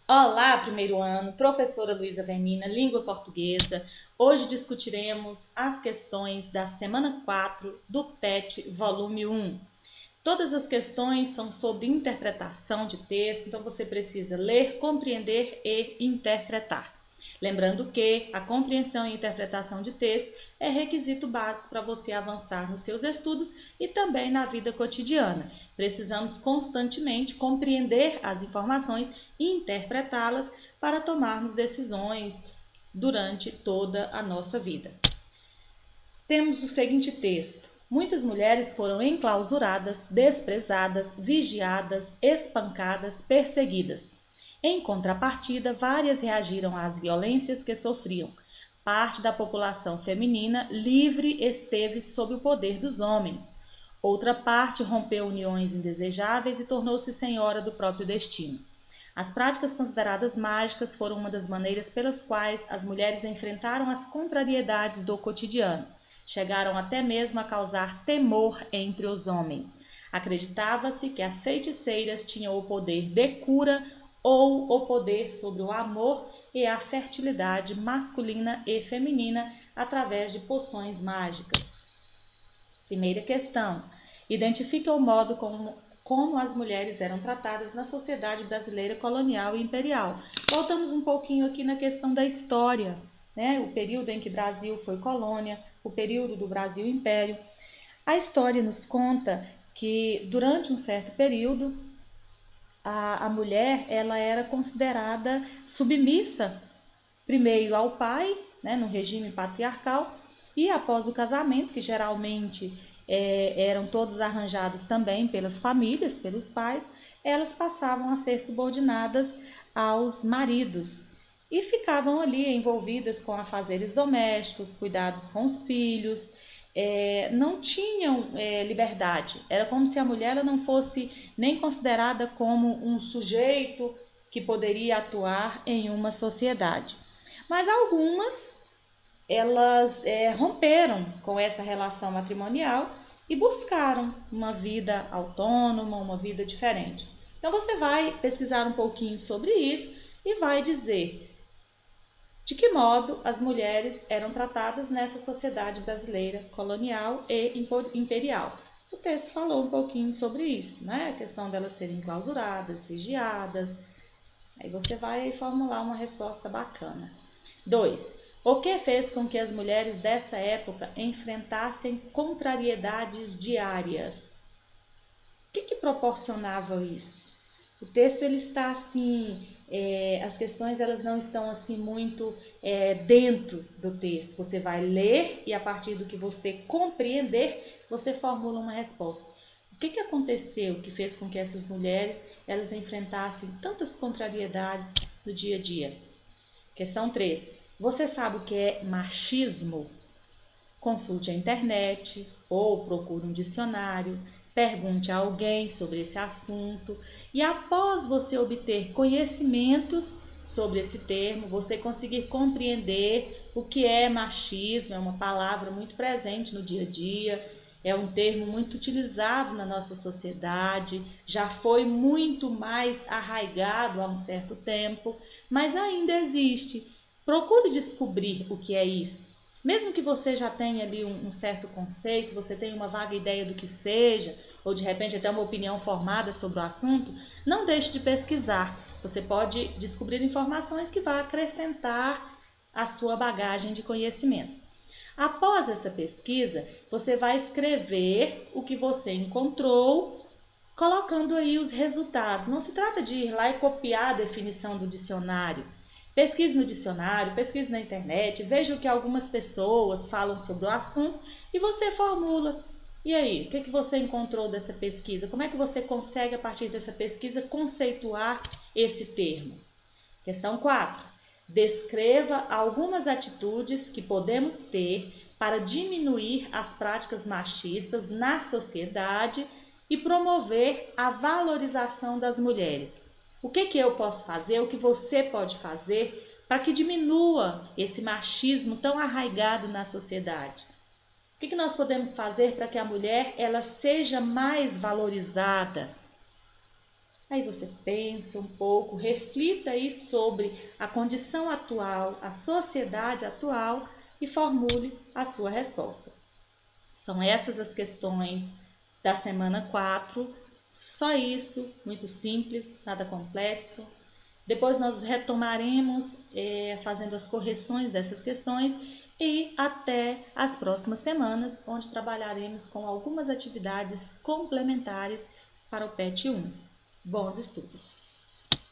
Olá, primeiro ano, professora Luísa Vermina, língua portuguesa. Hoje discutiremos as questões da semana 4 do PET, volume 1. Todas as questões são sobre interpretação de texto, então você precisa ler, compreender e interpretar. Lembrando que a compreensão e interpretação de texto é requisito básico para você avançar nos seus estudos e também na vida cotidiana. Precisamos constantemente compreender as informações e interpretá-las para tomarmos decisões durante toda a nossa vida. Temos o seguinte texto: muitas mulheres foram enclausuradas, desprezadas, vigiadas, espancadas, perseguidas. Em contrapartida, várias reagiram às violências que sofriam. Parte da população feminina livre esteve sob o poder dos homens. Outra parte rompeu uniões indesejáveis e tornou-se senhora do próprio destino. As práticas consideradas mágicas foram uma das maneiras pelas quais as mulheres enfrentaram as contrariedades do cotidiano. Chegaram até mesmo a causar temor entre os homens. Acreditava-se que as feiticeiras tinham o poder de cura ou o poder sobre o amor e a fertilidade masculina e feminina através de poções mágicas. Primeira questão: identifique o modo como as mulheres eram tratadas na sociedade brasileira colonial e imperial. Voltamos um pouquinho aqui na questão da história, né? O período em que o Brasil foi colônia, o período do Brasil Império. A história nos conta que durante um certo período a mulher ela era considerada submissa primeiro ao pai, né, no regime patriarcal, e após o casamento, que geralmente eram todos arranjados também pelas famílias, pelos pais, elas passavam a ser subordinadas aos maridos e ficavam ali envolvidas com afazeres domésticos, cuidados com os filhos, não tinham liberdade. Era como se a mulher ela não fosse nem considerada como um sujeito que poderia atuar em uma sociedade. Mas algumas elas romperam com essa relação matrimonial e buscaram uma vida autônoma, uma vida diferente. Então você vai pesquisar um pouquinho sobre isso e vai dizer de que modo as mulheres eram tratadas nessa sociedade brasileira colonial e imperial. O texto falou um pouquinho sobre isso, né? A questão delas serem clausuradas, vigiadas. Aí você vai formular uma resposta bacana. 2. O que fez com que as mulheres dessa época enfrentassem contrariedades diárias? O que proporcionava isso? O texto ele está assim, as questões elas não estão assim muito dentro do texto. Você vai ler e a partir do que você compreender, você formula uma resposta. O que aconteceu que fez com que essas mulheres elas enfrentassem tantas contrariedades no dia a dia? Questão 3. Você sabe o que é machismo? Consulte a internet ou procure um dicionário, pergunte a alguém sobre esse assunto e após você obter conhecimentos sobre esse termo, você conseguir compreender o que é machismo, é uma palavra muito presente no dia a dia, é um termo muito utilizado na nossa sociedade, já foi muito mais arraigado há um certo tempo, mas ainda existe. Procure descobrir o que é isso. Mesmo que você já tenha ali um certo conceito, você tenha uma vaga ideia do que seja, ou de repente até uma opinião formada sobre o assunto, não deixe de pesquisar. Você pode descobrir informações que vão acrescentar a sua bagagem de conhecimento. Após essa pesquisa, você vai escrever o que você encontrou, colocando aí os resultados. Não se trata de ir lá e copiar a definição do dicionário. Pesquise no dicionário, pesquise na internet, veja o que algumas pessoas falam sobre o assunto e você formula. E aí, o que você encontrou dessa pesquisa? Como é que você consegue, a partir dessa pesquisa, conceituar esse termo? Questão 4. Descreva algumas atitudes que podemos ter para diminuir as práticas machistas na sociedade e promover a valorização das mulheres. O que eu posso fazer, o que você pode fazer para que diminua esse machismo tão arraigado na sociedade? O que nós podemos fazer para que a mulher ela seja mais valorizada? Aí você pensa um pouco, reflita aí sobre a condição atual, a sociedade atual e formule a sua resposta. São essas as questões da semana 4. Só isso, muito simples, nada complexo. Depois nós retomaremos fazendo as correções dessas questões e até as próximas semanas, onde trabalharemos com algumas atividades complementares para o PET 1. Bons estudos!